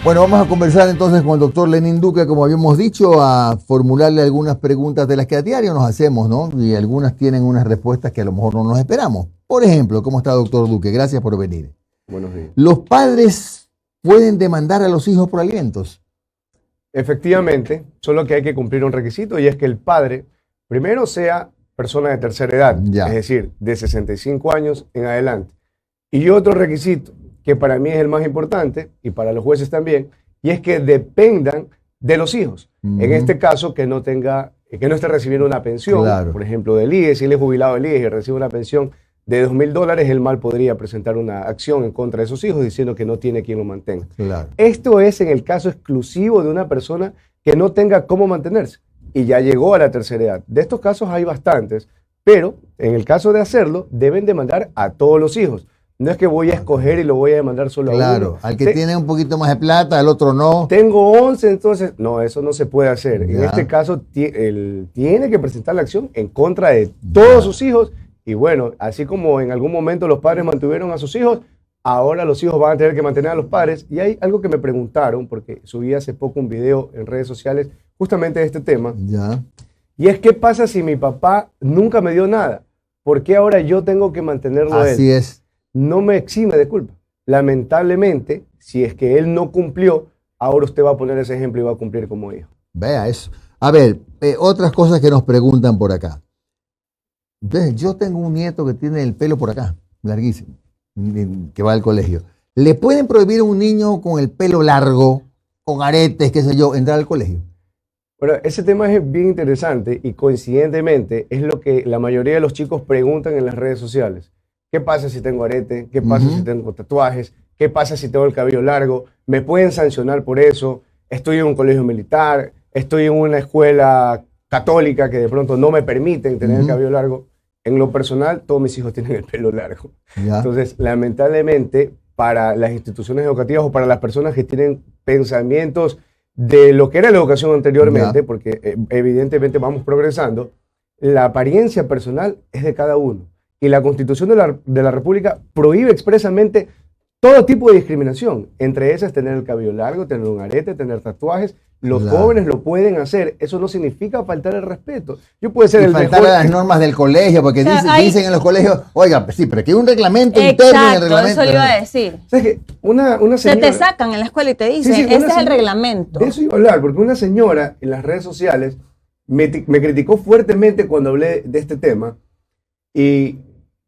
Bueno, vamos a conversar entonces con el doctor Lenín Duque, como habíamos dicho, a formularle algunas preguntas de las que a diario nos hacemos, ¿no? Y algunas tienen unas respuestas que a lo mejor no nos esperamos. Por ejemplo, ¿cómo está, doctor Duque? Gracias por venir. Buenos días. ¿Los padres pueden demandar a los hijos por alimentos? Efectivamente, solo que hay que cumplir un requisito, y es que el padre primero sea persona de tercera edad, es decir, de 65 años en adelante. Y otro requisito, que para mí es el más importante, y para los jueces también, y es que dependan de los hijos. En este caso, que no esté recibiendo una pensión, por ejemplo, del IES. Si él es jubilado del IES y recibe una pensión de $2,000, el mal podría presentar una acción en contra de sus hijos diciendo que no tiene quien lo mantenga. Esto es en el caso exclusivo de una persona que no tenga cómo mantenerse y ya llegó a la tercera edad. De estos casos hay bastantes, pero en el caso de hacerlo, deben demandar a todos los hijos. No es que voy a escoger y lo voy a demandar solo a uno. Claro, al que tiene un poquito más de plata, al otro no. Tengo 11, entonces, no, eso no se puede hacer. En este caso, él tiene que presentar la acción en contra de todos sus hijos. Y bueno, así como en algún momento los padres mantuvieron a sus hijos, ahora los hijos van a tener que mantener a los padres. Y hay algo que me preguntaron, porque subí hace poco un video en redes sociales justamente de este tema. Y es, ¿qué pasa si mi papá nunca me dio nada? ¿Por qué ahora yo tengo que mantenerlo a él? Así es. No me exime de culpa. Lamentablemente, si es que él no cumplió, ahora usted va a poner ese ejemplo y va a cumplir como hijo. Vea eso. A ver, otras cosas que nos preguntan por acá. Yo tengo un nieto que tiene el pelo por acá, larguísimo, que va al colegio. ¿Le pueden prohibir a un niño con el pelo largo, con aretes, qué sé yo, entrar al colegio? Bueno, ese tema es bien interesante y coincidentemente es lo que la mayoría de los chicos preguntan en las redes sociales. ¿Qué pasa si tengo arete? ¿Qué pasa si tengo tatuajes? ¿Qué pasa si tengo el cabello largo? ¿Me pueden sancionar por eso? Estoy en un colegio militar, estoy en una escuela católica que de pronto no me permiten tener el cabello largo. En lo personal, todos mis hijos tienen el pelo largo. Entonces, lamentablemente, para las instituciones educativas o para las personas que tienen pensamientos de lo que era la educación anteriormente, porque evidentemente vamos progresando, la apariencia personal es de cada uno. Y la Constitución de la República prohíbe expresamente todo tipo de discriminación. Entre esas, tener el cabello largo, tener un arete, tener tatuajes. Los jóvenes lo pueden hacer. Eso no significa faltar el respeto. Yo puedo ser y el faltar mejor... a las normas del colegio, porque dicen en los colegios, oiga, sí, pero aquí hay un reglamento interno en el reglamento. Eso le iba a decir. ¿Sabes qué? Una señora... Se te sacan en la escuela y te dicen, ese es el reglamento. De eso iba a hablar, porque una señora en las redes sociales me criticó fuertemente cuando hablé de este tema, y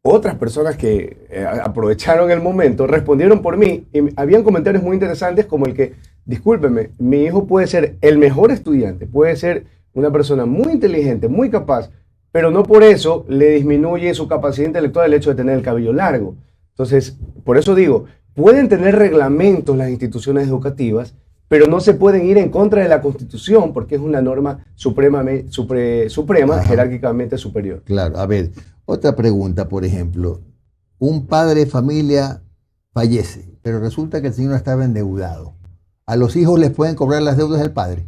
otras personas que aprovecharon el momento respondieron por mí y habían comentarios muy interesantes como el que, discúlpeme, mi hijo puede ser el mejor estudiante, puede ser una persona muy inteligente, muy capaz, pero no por eso le disminuye su capacidad intelectual el hecho de tener el cabello largo. Entonces, por eso digo, pueden tener reglamentos las instituciones educativas, pero no se pueden ir en contra de la Constitución porque es una norma suprema, jerárquicamente superior. Claro, a ver, otra pregunta, por ejemplo. Un padre de familia fallece, pero resulta que el señor estaba endeudado. ¿A los hijos les pueden cobrar las deudas del padre?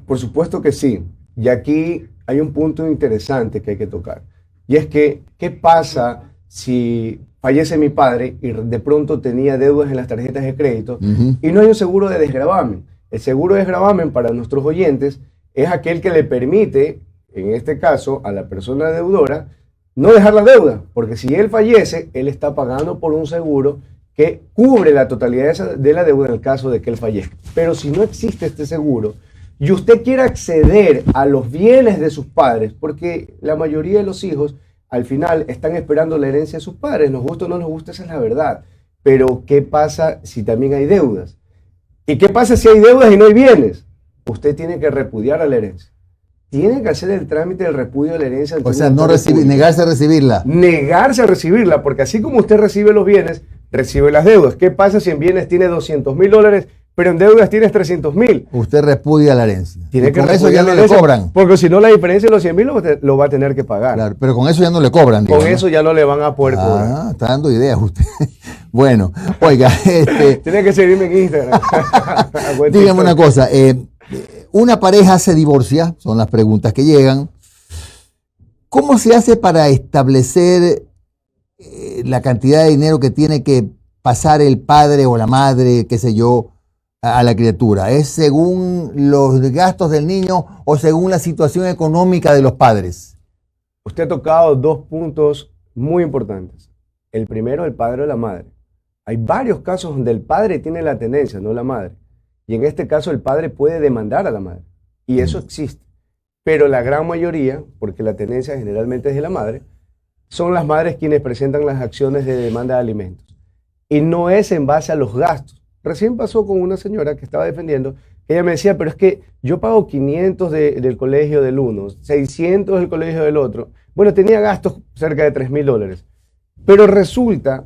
Por supuesto que sí. Y aquí hay un punto interesante que hay que tocar. Y es que, ¿qué pasa si fallece mi padre y de pronto tenía deudas en las tarjetas de crédito y no hay un seguro de desgravamen? El seguro de desgravamen, para nuestros oyentes, es aquel que le permite, en este caso, a la persona deudora no dejar la deuda, porque si él fallece, él está pagando por un seguro que cubre la totalidad de la deuda en el caso de que él fallezca. Pero si no existe este seguro y usted quiere acceder a los bienes de sus padres, porque la mayoría de los hijos al final están esperando la herencia de sus padres, nos gusta o no nos gusta, esa es la verdad. Pero ¿qué pasa si también hay deudas? ¿Y qué pasa si hay deudas y no hay bienes? Usted tiene que repudiar a la herencia. Tiene que hacer el trámite del repudio de la herencia. O sea, negarse a recibirla. Negarse a recibirla, porque así como usted recibe los bienes, recibe las deudas. ¿Qué pasa si en bienes tiene $200,000, pero en deudas tienes $300,000? Usted repudia la herencia. Tiene que con eso ya no le cobran. Porque si no, la diferencia de los 100,000 lo va a tener que pagar. Claro, pero con eso ya no le cobran. Con eso ya no le van a poder cobrar. Está dando ideas usted. Bueno, oiga. Tiene que seguirme en Instagram. Dígame una cosa. Una pareja se divorcia, son las preguntas que llegan. ¿Cómo se hace para establecer la cantidad de dinero que tiene que pasar el padre o la madre, qué sé yo, a la criatura? ¿Es según los gastos del niño o según la situación económica de los padres? Usted ha tocado dos puntos muy importantes. El primero, el padre o la madre. Hay varios casos donde el padre tiene la tenencia, no la madre. Y en este caso el padre puede demandar a la madre. Y eso existe. Pero la gran mayoría, porque la tenencia generalmente es de la madre, son las madres quienes presentan las acciones de demanda de alimentos. Y no es en base a los gastos. Recién pasó con una señora que estaba defendiendo, ella me decía, pero es que yo pago 500 del colegio del uno, 600 del colegio del otro. Bueno, tenía gastos cerca de $3,000. Pero resulta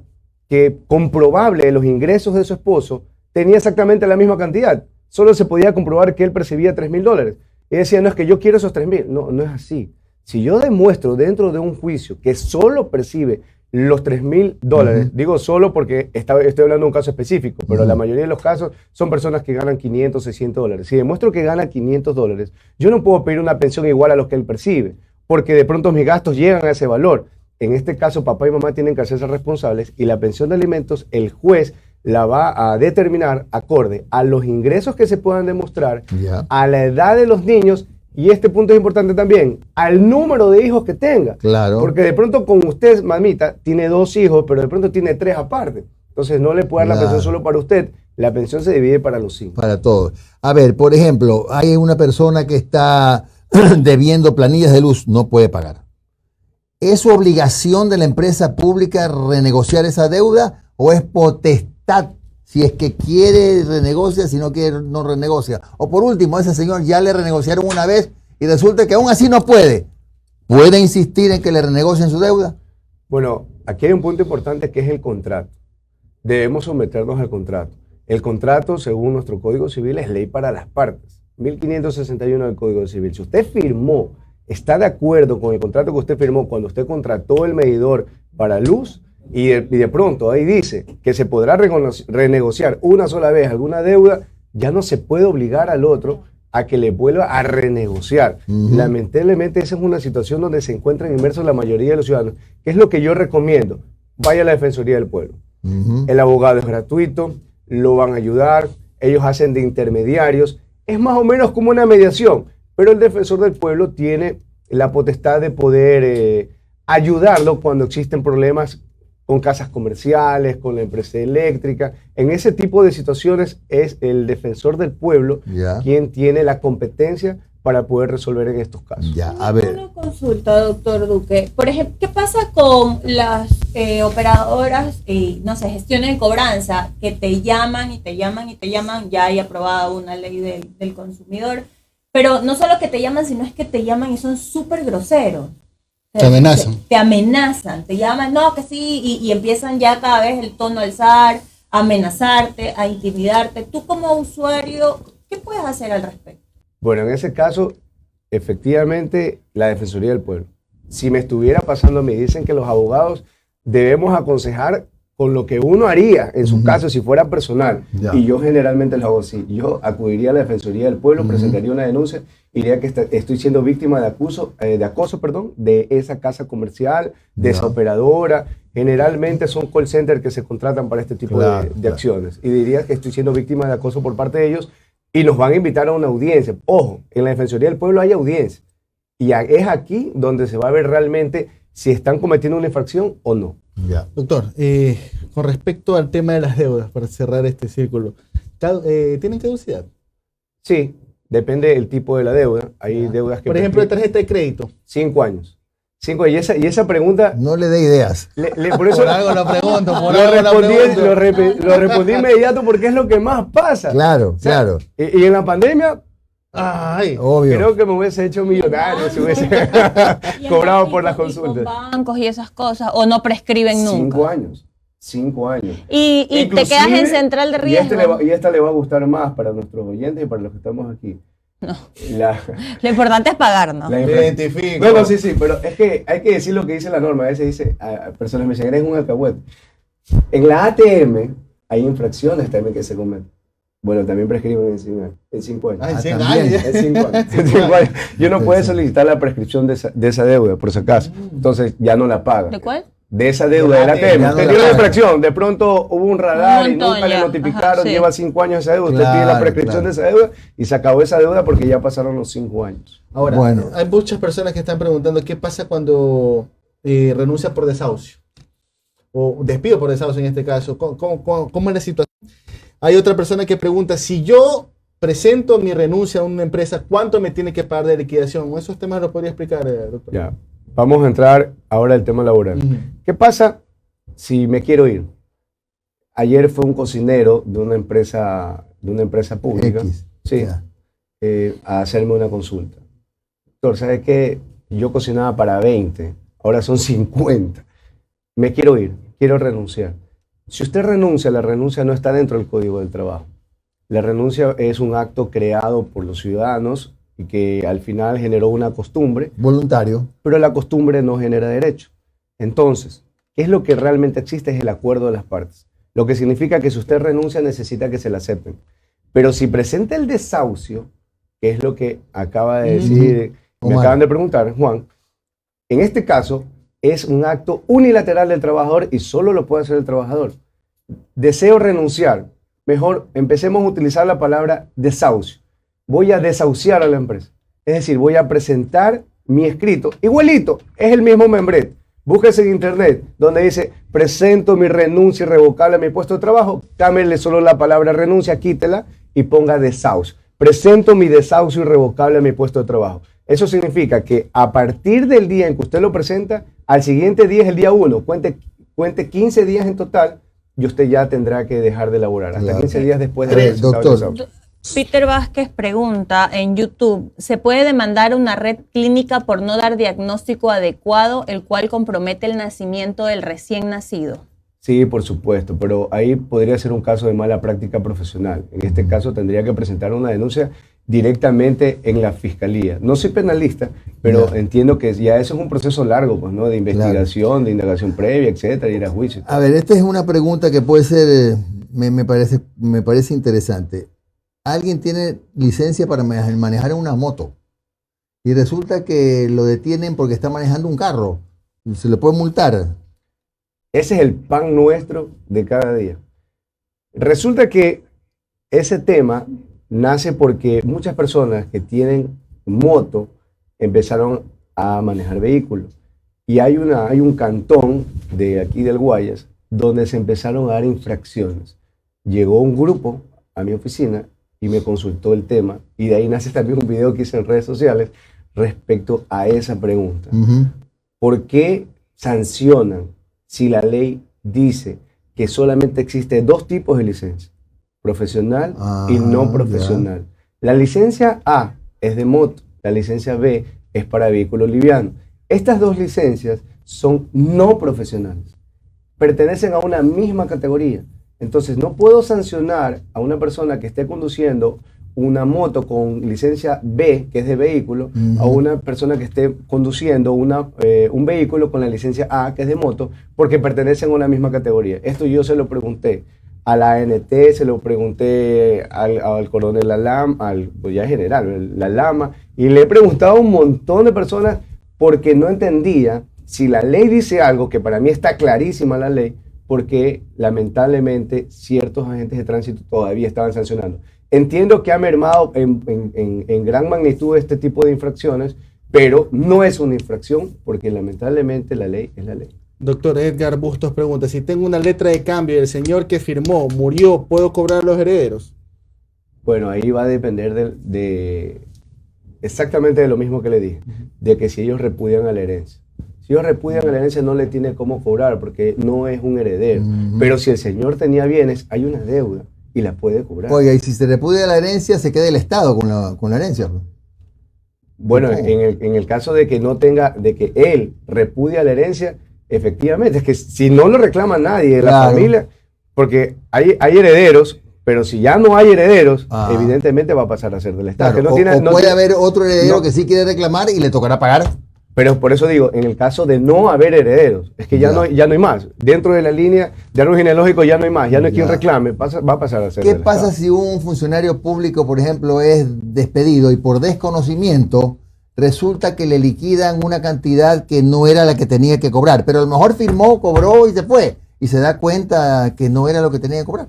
que comprobable de los ingresos de su esposo tenía exactamente la misma cantidad. Solo se podía comprobar que él percibía $3,000. Y decía, no, es que yo quiero esos 3,000. No, no es así. Si yo demuestro dentro de un juicio que solo percibe los $3,000, digo solo porque estoy hablando de un caso específico, pero la mayoría de los casos son personas que ganan $500, $600. Si demuestro que gana $500, yo no puedo pedir una pensión igual a lo que él percibe, porque de pronto mis gastos llegan a ese valor. En este caso, papá y mamá tienen que hacerse responsables y la pensión de alimentos, el juez la va a determinar acorde a los ingresos que se puedan demostrar, a la edad de los niños y este punto es importante también, al número de hijos que tenga. Claro. Porque de pronto con usted, mamita, tiene 2 hijos, pero de pronto tiene 3 aparte. Entonces no le puede dar la pensión solo para usted, la pensión se divide para los 5. Para todos. A ver, por ejemplo, hay una persona que está debiendo planillas de luz, no puede pagar. ¿Es obligación de la empresa pública renegociar esa deuda o es potestad? Si es que quiere, renegocia, si no quiere, no renegocia. O por último, a ese señor ya le renegociaron una vez y resulta que aún así no puede. ¿Puede insistir en que le renegocien su deuda? Bueno, aquí hay un punto importante que es el contrato. Debemos someternos al contrato. El contrato, según nuestro Código Civil, es ley para las partes. 1561 del Código Civil. Si usted firmó, está de acuerdo con el contrato que usted firmó cuando usted contrató el medidor para luz, y de pronto ahí dice que se podrá renegociar una sola vez alguna deuda, ya no se puede obligar al otro a que le vuelva a renegociar. Lamentablemente esa es una situación donde se encuentran inmersos la mayoría de los ciudadanos. ¿Qué es lo que yo recomiendo? Vaya a la Defensoría del Pueblo. El abogado es gratuito, lo van a ayudar, ellos hacen de intermediarios, es más o menos como una mediación, pero el defensor del pueblo tiene la potestad de poder ayudarlo cuando existen problemas con casas comerciales, con la empresa eléctrica. En ese tipo de situaciones es el defensor del pueblo quien tiene la competencia para poder resolver en estos casos. A ver. Una consulta, doctor Duque. Por ejemplo, ¿qué pasa con las operadoras, no sé, gestiones de cobranza, que te llaman y te llaman y te llaman? Ya hay aprobada una ley del consumidor, pero no solo que te llaman, sino es que te llaman y son súper groseros. Te amenazan. Te amenazan, te llaman, no, que sí, y empiezan ya cada vez el tono a alzar, a amenazarte, a intimidarte. Tú como usuario, ¿qué puedes hacer al respecto? Bueno, en ese caso, efectivamente, la Defensoría del Pueblo. Si me estuviera pasando, me dicen que los abogados debemos aconsejar con lo que uno haría en su caso si fuera personal. Y yo generalmente lo hago así. Yo acudiría a la Defensoría del Pueblo, presentaría una denuncia y diría que estoy siendo víctima de acoso de esa casa comercial, de esa operadora. Generalmente son call centers que se contratan para este tipo de acciones. Y diría que estoy siendo víctima de acoso por parte de ellos y nos van a invitar a una audiencia. Ojo, en la Defensoría del Pueblo hay audiencia. Y es aquí donde se va a ver realmente si están cometiendo una infracción o no. Doctor, con respecto al tema de las deudas, para cerrar este círculo, ¿tienen caducidad? Sí, depende del tipo de la deuda. Hay deudas que... Por ejemplo, de tarjeta de crédito. 5 años. 5 años. Y esa pregunta... No le dé ideas. Por eso por algo lo pregunto. Lo respondí inmediato porque es lo que más pasa. Claro, claro. Y en la pandemia... Obvio. Creo que me hubiese hecho millonario si hubiese cobrado por las consultas. Con bancos y esas cosas, o no prescriben nunca. 5 años. 5 años. Y te quedas en central de riesgo. Y esta le va a gustar más para nuestros oyentes y para los que estamos aquí. No. Lo importante es pagar, ¿no? Identifico. No, sí, pero es que hay que decir lo que dice la norma. A veces dice, a personas me dicen, eres un alcahuete. En la ATM hay infracciones también que se cometen. Bueno, también prescriben en 5 años. En 5 años. En 5 Yo no puedo solicitar la prescripción de esa deuda, por si acaso. Entonces ya no la paga. ¿De cuál? de esa deuda del ATM. ya no Usted la tiene una paga. infracción, de pronto hubo un radar Un y montón nunca le ya. notificaron, Ajá, sí. lleva 5 años esa deuda, usted Claro, pide la prescripción claro. de esa deuda y se acabó esa deuda porque ya pasaron los 5 años. Ahora, Bueno. hay muchas personas que están preguntando qué pasa cuando renuncia por desahucio o despido por desahucio en este caso. ¿Cómo es la situación? Hay otra persona que pregunta, si yo presento mi renuncia a una empresa, ¿cuánto me tiene que pagar de liquidación? Esos temas los podría explicar, doctor. Ya, vamos a entrar ahora al tema laboral. Ujú. ¿Qué pasa si me quiero ir? Ayer fue un cocinero de una empresa pública, X. sí, Ya. a hacerme una consulta. Doctor, ¿sabe qué? Yo cocinaba para 20, ahora son 50. Me quiero ir, quiero renunciar. Si usted renuncia, la renuncia no está dentro del Código del Trabajo. La renuncia es un acto creado por los ciudadanos y que al final generó una costumbre, Voluntario. pero la costumbre no genera derecho. Entonces, ¿qué es lo que realmente existe? Es el acuerdo de las partes. Lo que significa que si usted renuncia necesita que se le acepten. Pero si presenta el desahucio, que es lo que acaba de decir, me Omar. acaban de preguntar, Juan, en este caso es un acto unilateral del trabajador y solo lo puede hacer el trabajador. Deseo renunciar. Mejor empecemos a utilizar la palabra desahucio. Voy a desahuciar a la empresa. Es decir, voy a presentar mi escrito. Igualito, es el mismo membrete. Búsquese en internet donde dice presento mi renuncia irrevocable a mi puesto de trabajo. Cámbiale solo la palabra renuncia, quítela y ponga desahucio. Presento mi desahucio irrevocable a mi puesto de trabajo. Eso significa que a partir del día en que usted lo presenta, al siguiente día es el día 1. Cuente 15 días en total y usted ya tendrá que dejar de laborar. Hasta Claro. 15 días después de A ver, haber presentado el doctor. desahucio. Peter Vázquez pregunta en YouTube, ¿se puede demandar una red clínica por no dar diagnóstico adecuado, el cual compromete el nacimiento del recién nacido? Sí, por supuesto, pero ahí podría ser un caso de mala práctica profesional. En este caso tendría que presentar una denuncia directamente en la fiscalía. No soy penalista, pero Ya. entiendo que ya eso es un proceso largo, pues, ¿no? De investigación, de indagación previa, etcétera, ir a juicio. A ver, esta es una pregunta que puede ser, me parece interesante. Alguien tiene licencia para manejar una moto y resulta que lo detienen porque está manejando un carro. Se le puede multar. Ese es el pan nuestro de cada día. Resulta que ese tema nace porque muchas personas que tienen moto empezaron a manejar vehículos. Y hay un cantón de aquí del Guayas donde se empezaron a dar infracciones. Llegó un grupo a mi oficina y me consultó el tema. Y de ahí nace también un video que hice en redes sociales respecto a esa pregunta. Ujú. ¿Por qué sancionan si la ley dice que solamente existe 2 tipos de licencia? Profesional y no Ah, profesional. La licencia A es de moto, la licencia B es para vehículos livianos. Estas 2 licencias son no profesionales. Pertenecen a una misma categoría. Entonces no puedo sancionar a una persona que esté conduciendo una moto con licencia B, que es de vehículo, a una persona que esté conduciendo un vehículo con la licencia A, que es de moto, porque pertenecen a una misma categoría. Esto yo se lo pregunté a la ANT, se lo pregunté al coronel pues ya general, la Lama, y le he preguntado a un montón de personas porque no entendía si la ley dice algo, que para mí está clarísima la ley, porque lamentablemente ciertos agentes de tránsito todavía estaban sancionando. Entiendo que ha mermado en gran magnitud este tipo de infracciones, pero no es una infracción porque lamentablemente la ley es la ley. Doctor Edgar Bustos pregunta, si tengo una letra de cambio y el señor que firmó murió, ¿puedo cobrar a los herederos? Bueno, ahí va a depender exactamente de lo mismo que le dije, de que si ellos repudian a la herencia. Si ellos repudian a la herencia no le tiene cómo cobrar porque no es un heredero. Pero si el señor tenía bienes, hay una deuda y la puede cobrar. Oiga, y si se repudia la herencia, se queda el Estado con la herencia. Bueno, ¿Cómo? en el caso de que no tenga, de que él repudia la herencia, efectivamente, es que si no lo reclama nadie de la Claro. familia, porque hay herederos, pero si ya no hay herederos, Ah. evidentemente va a pasar a ser del Estado. Claro, Que no o tiene- no puede tiene- haber otro heredero no. que sí quiere reclamar y le tocará pagar. Pero por eso digo, en el caso de no haber herederos, es que ya no hay más. Dentro de la línea de árbol genealógico ya no hay más, ya no hay quien Ya. reclame, va a pasar a ser ¿Qué del pasa Estado. si un funcionario público, por ejemplo, es despedido y por desconocimiento resulta que le liquidan una cantidad que no era la que tenía que cobrar, pero a lo mejor firmó, cobró y se fue, y se da cuenta que no era lo que tenía que cobrar.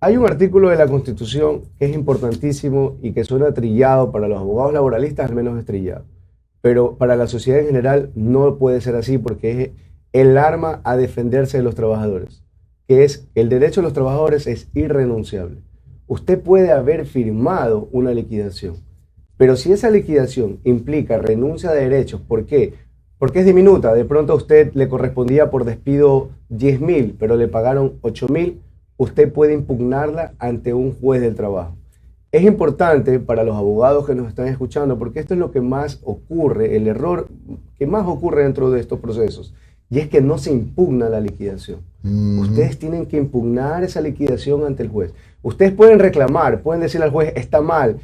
Hay un artículo de la Constitución que es importantísimo y que suena trillado para los abogados laboralistas, al menos es trillado. Pero para la sociedad en general no puede ser así porque es el arma a defenderse de los trabajadores, que es el derecho de los trabajadores es irrenunciable. Usted puede haber firmado una liquidación, pero si esa liquidación implica renuncia de derechos, ¿por qué? Porque es diminuta. De pronto a usted le correspondía por despido 10.000, pero le pagaron 8.000, usted puede impugnarla ante un juez del trabajo. Es importante para los abogados que nos están escuchando, porque esto es lo que más ocurre, el error que más ocurre dentro de estos procesos, y es que no se impugna la liquidación. Ustedes tienen que impugnar esa liquidación ante el juez. Ustedes pueden reclamar, pueden decirle al juez, está mal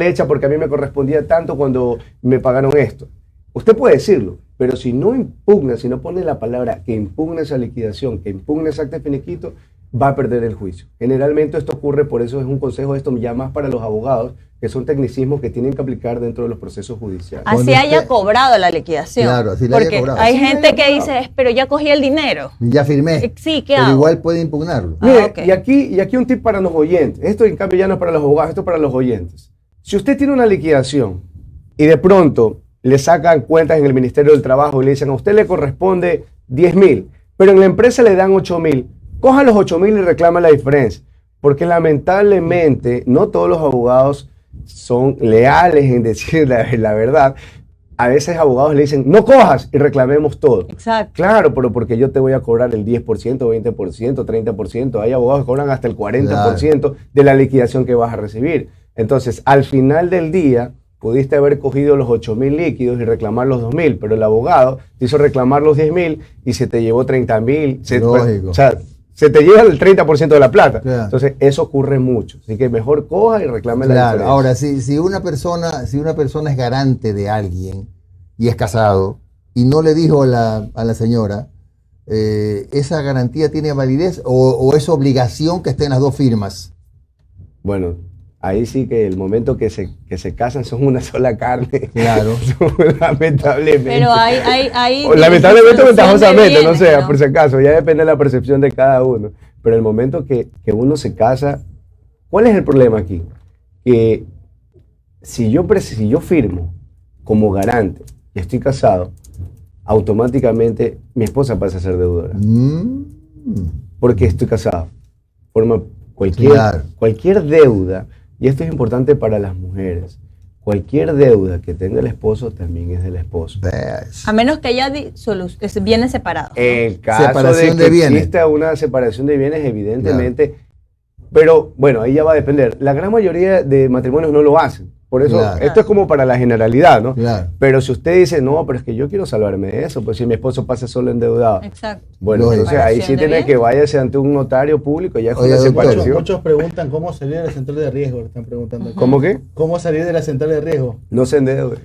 hecha porque a mí me correspondía tanto cuando me pagaron esto. Usted puede decirlo, pero si no impugna, si no pone la palabra que impugna esa liquidación, que impugna ese acta de finiquito, va a perder el juicio. Generalmente esto ocurre, por eso es un consejo esto ya más para los abogados, que son tecnicismos que tienen que aplicar dentro de los procesos judiciales. Así haya cobrado la liquidación. Claro, así la haya porque cobrado. hay Sí, gente que dice, pero ya cogí el dinero. Ya firmé, Sí, ¿qué pero hago? igual puede impugnarlo. Mire, ok. y aquí un tip para los oyentes. Esto en cambio ya no es para los abogados, esto es para los oyentes. Si usted tiene una liquidación y de pronto le sacan cuentas en el Ministerio del Trabajo y le dicen a usted le corresponde 10.000, pero en la empresa le dan 8.000, coja los 8.000 y reclama la diferencia. Porque lamentablemente no todos los abogados son leales en decir la verdad. A veces abogados le dicen, no cojas y reclamemos todo. Exacto. Claro, pero porque yo te voy a cobrar el 10%, 20%, 30%. Hay abogados que cobran hasta el 40% de la liquidación que vas a recibir. Entonces, al final del día, pudiste haber cogido los 8.000 líquidos y reclamar los 2.000, pero el abogado te hizo reclamar los 10.000 y se te llevó 30.000. Lógico. O sea, se te lleva el 30% de la plata. Claro. Entonces, eso ocurre mucho. Así que mejor coja y reclame la Claro, diferencia. ahora, si una persona es garante de alguien y es casado y no le dijo a la señora, ¿esa garantía tiene validez o es obligación que estén las dos firmas? Bueno, ahí sí que el momento que se casan son una sola carne. Claro. Lamentablemente. Pero hay O lamentablemente o disolución de ventajosamente, no bienes, sé, ¿no? por si acaso, ya depende de la percepción de cada uno. Pero el momento que uno se casa, ¿cuál es el problema aquí? Que si yo firmo como garante y estoy casado, automáticamente mi esposa pasa a ser deudora. Porque estoy casado. Forma Claro. cualquier deuda, y esto es importante para las mujeres, cualquier deuda que tenga el esposo también es del esposo. ¿Ves? A menos que haya bienes separados. ¿no? En caso Separación de de que bienes. exista una separación de bienes, evidentemente, pero bueno, ahí ya va a depender. La gran mayoría de matrimonios no lo hacen. Por eso, Claro. esto es como para la generalidad, ¿no? Claro. Pero si usted dice, no, pero es que yo quiero salvarme de eso, pues si mi esposo pasa solo endeudado. Exacto. Bueno, Lógico. entonces ahí sí Separación de tiene bienes. que váyase ante un notario público, ya es Oiga, una doctor. separación. Muchos preguntan cómo salir de la central de riesgo. Están preguntando. ¿Cómo qué? ¿Cómo salir de la central de riesgo? No se endeude.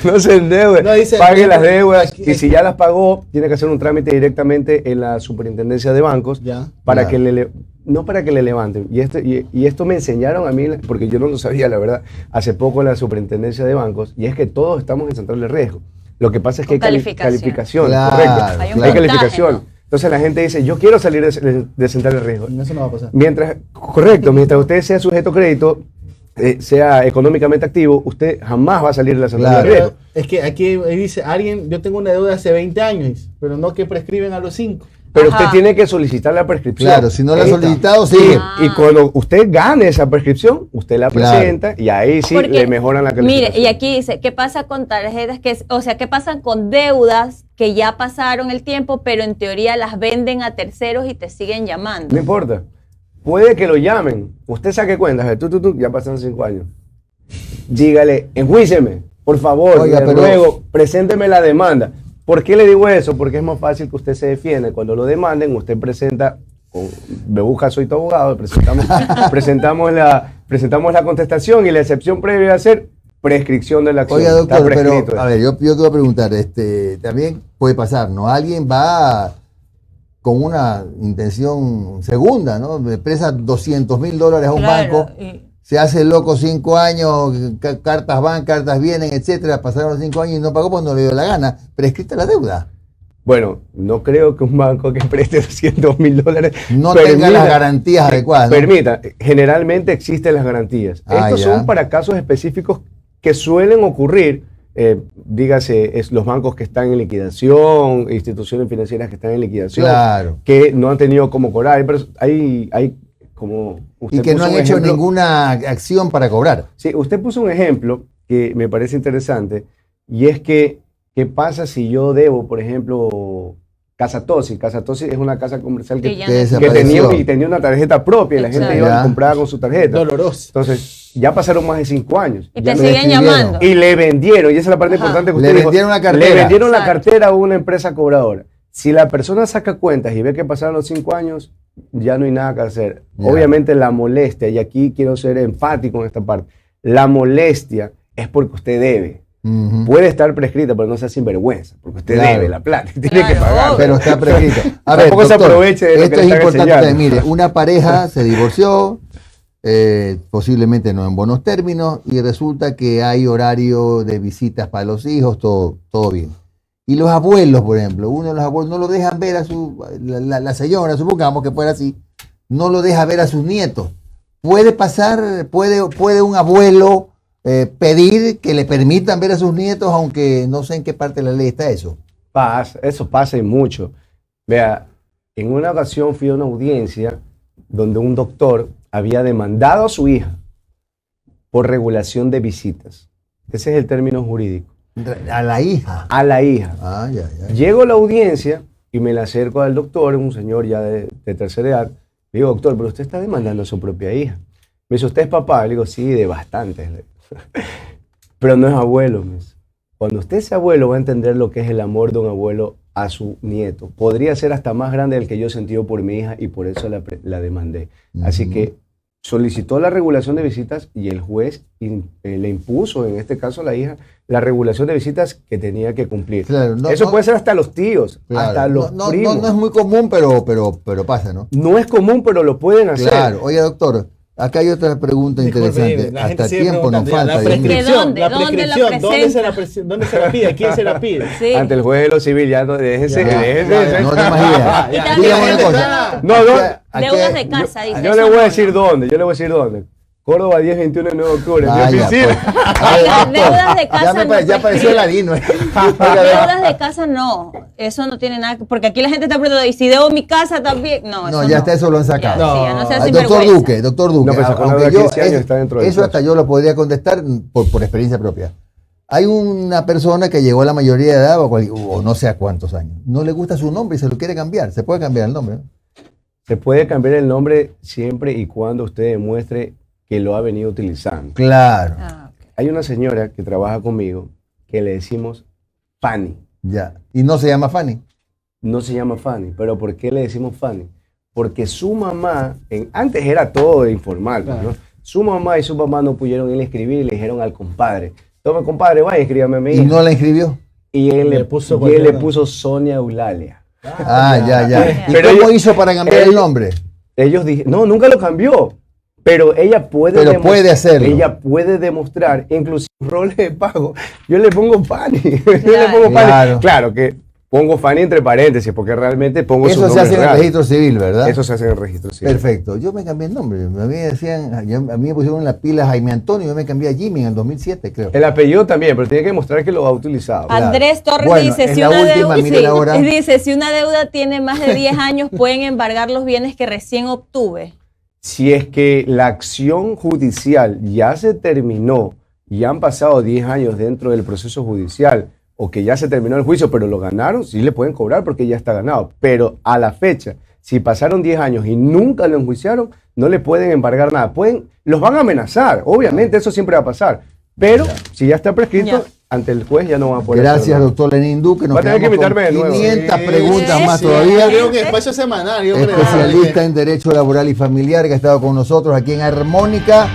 No se endeude. No, dice- Pague las deudas aquí- y si ya las pagó, tiene que hacer un trámite directamente en la superintendencia de bancos Ya. para Ya. que no para que le levanten. Y esto me enseñaron a mí, porque yo no lo sabía, la verdad, hace poco en la superintendencia de bancos, y es que todos estamos en central de riesgo. Lo que pasa es que hay Con calificación. calificación, Claro, correcto. Hay un Hay puntaje, calificación. ¿no? Entonces la gente dice, yo quiero salir de central de riesgo. Eso no va a pasar. Mientras usted sea sujeto a crédito, sea económicamente activo, usted jamás va a salir de la central Claro. de riesgo. Pero es que aquí dice alguien, yo tengo una deuda hace 20 años, pero no que prescriben a los 5. Pero Ajá. usted tiene que solicitar la prescripción. Claro, si no la ha Ahí está. solicitado, Sí, sigue. y cuando usted gane esa prescripción, usted la Claro. presenta y ahí sí Porque, le mejoran la calificación. mire, y aquí dice, ¿qué pasa con tarjetas qué pasa con deudas que ya pasaron el tiempo, pero en teoría las venden a terceros y te siguen llamando? No importa. Puede que lo llamen. Usted saque cuentas. A ver, ya pasaron 5 años. Dígale, enjuíceme, por favor, Oiga, le pero- ruego, presénteme la demanda. ¿Por qué le digo eso? Porque es más fácil que usted se defienda. Cuando lo demanden, usted presenta, me busca, soy tu abogado, presentamos la contestación y la excepción previa a ser prescripción de la acción. Oiga, Está doctor, pero prescrito. a ver, yo te voy a preguntar, también puede pasar, ¿no? Alguien va con una intención segunda, ¿no? Le presta $200,000 a un Claro, banco, y se hace el loco 5 años, cartas van, cartas vienen, etcétera, pasaron los 5 años y no pagó porque no le dio la gana, prescrita la deuda. Bueno, no creo que un banco que preste $200.000 No tenga las garantías adecuadas, ¿no? Permita, generalmente existen las garantías. Estos son para casos específicos que suelen ocurrir, dígase, los bancos que están en liquidación, instituciones financieras que están en liquidación, Claro. que no han tenido cómo cobrar, pero hay como... Y que no han hecho ninguna acción para cobrar. Sí, usted puso un ejemplo que me parece interesante, y es que, ¿qué pasa si yo debo, por ejemplo, Casa Tosi? Casa Tosi es una casa comercial que tenía una tarjeta propia y la gente iba a comprar con su tarjeta. Doloroso. Entonces, ya pasaron más de 5 años. Y te siguen llamando. Y le vendieron, y esa es la parte importante que usted dijo. Le vendieron la cartera. Le vendieron la cartera a una empresa cobradora. Si la persona saca cuentas y ve que pasaron los 5 años, ya no hay nada que hacer. Ya. Obviamente la molestia, y aquí quiero ser enfático en esta parte, la molestia es porque usted debe. Ujú. Puede estar prescrita, pero no sea sinvergüenza, porque usted Claro. debe la plata, y tiene que Claro, pagar. Pero está prescrito. A Tampoco se doctor, aproveche de lo esto que le es están importante. enseñando. Mire, una pareja se divorció, posiblemente no en buenos términos, y resulta que hay horario de visitas para los hijos, todo bien. Y los abuelos, por ejemplo, uno de los abuelos no lo dejan ver a la señora, supongamos que fuera así, no lo deja ver a sus nietos. Puede pasar, puede un abuelo pedir que le permitan ver a sus nietos, aunque no sé en qué parte de la ley está eso. Eso pasa y mucho. Vea, en una ocasión fui a una audiencia donde un doctor había demandado a su hija por regulación de visitas. Ese es el término jurídico. A la hija. A la hija. Ah, ya. Llego a la audiencia y me la acerco al doctor, un señor ya de tercera edad. Le digo, doctor, pero usted está demandando a su propia hija. Me dice, ¿usted es papá? Le digo, sí, de bastantes. Pero no es abuelo, me dice. Cuando usted sea abuelo va a entender lo que es el amor de un abuelo a su nieto. Podría ser hasta más grande del que yo he sentido por mi hija y por eso la demandé. Así que solicitó la regulación de visitas y el juez le impuso, en este caso a la hija, la regulación de visitas que tenía que cumplir. Claro, Eso puede ser hasta los tíos, claro, hasta los primos. No es muy común, pero pasa, ¿no? No es común, pero lo pueden hacer. Claro. Oye, doctor, acá hay otra pregunta interesante. La gente Hasta sigue tiempo nos preguntando, falta. La Dios mío. prescripción, ¿De la dónde la prescripción, presenta? ¿dónde se la pide? ¿Quién se la pide? Sí. Ante el juez de lo civil, ya no, déjese. Ya, no te imaginas. Y también Dígame una se cosa. No, Deudas de casa, dice. Yo le voy a decir dónde. Córdoba 1021 de 9 de octubre. Ah, mi ya, oficina. pues. Las deudas de casa Ya pareció Ladino. deudas de casa no, eso no tiene nada, porque aquí la gente está preguntando, ¿y si debo mi casa también? No, eso No, ya hasta eso lo han Ya, sacado. sí, ya no sea Doctor sinvergüenza. Duque, No, pues, sacó una aunque de yo, 15 años, está dentro del eso hasta yo lo podría contestar por experiencia propia. Hay una persona que llegó a la mayoría de edad o no sé a cuántos años, no le gusta su nombre y se lo quiere cambiar, se puede cambiar el nombre, ¿no? Se puede cambiar el nombre siempre y cuando usted demuestre que lo ha venido utilizando. Claro, Ah, ok. Hay una señora que trabaja conmigo que le decimos Fanny. ya. Y no se llama Fanny. No se llama Fanny, pero ¿por qué le decimos Fanny? Porque su mamá, antes era todo informal, ¿no? Su mamá y su papá no pudieron ir a escribir y le dijeron al compadre, tome compadre, vaya, escríbame a mi Y hija. no la inscribió. Y él Le le puso puso Sonia Eulalia. Ya. ¿Y Pero cómo ellos- hizo para cambiar el nombre? Ellos dijeron, no, nunca lo cambió. Pero ella puede, Pero puede hacerlo. Ella puede demostrar, inclusive roles de pago. Yo le pongo Fanny. Yo le pongo Fanny. Claro. Claro que pongo Fanny entre paréntesis, porque realmente pongo su Eso nombre se hace en el real. registro civil, ¿verdad? Eso se hace en el registro civil. Perfecto. Yo me cambié el nombre. A mí a mí me pusieron en la pila Jaime Antonio, yo me cambié a Jimmy en el 2007, creo. El apellido también, pero tiene que demostrar que lo ha utilizado. Andrés Torres Bueno, dice, es si la una, última, deuda, mire la hora. dice, si una deuda tiene más de 10 años, pueden embargar los bienes que recién obtuve. Si es que la acción judicial ya se terminó y han pasado 10 años dentro del proceso judicial, o que ya se terminó el juicio, pero lo ganaron, sí le pueden cobrar porque ya está ganado. Pero a la fecha, si pasaron 10 años y nunca lo enjuiciaron, no le pueden embargar nada. Los van a amenazar, obviamente eso siempre va a pasar. Pero si ya está prescrito, Ya. ante el juez ya no va a poder hacer Gracias, nada. doctor Lenín Duque. Nos Va a tener que quedamos con invitarme de nuevo. 500 Sí, preguntas más sí, todavía. Creo que espacio semanal. Yo creo. Especialista en Derecho Laboral y Familiar que ha estado con nosotros aquí en Armónica.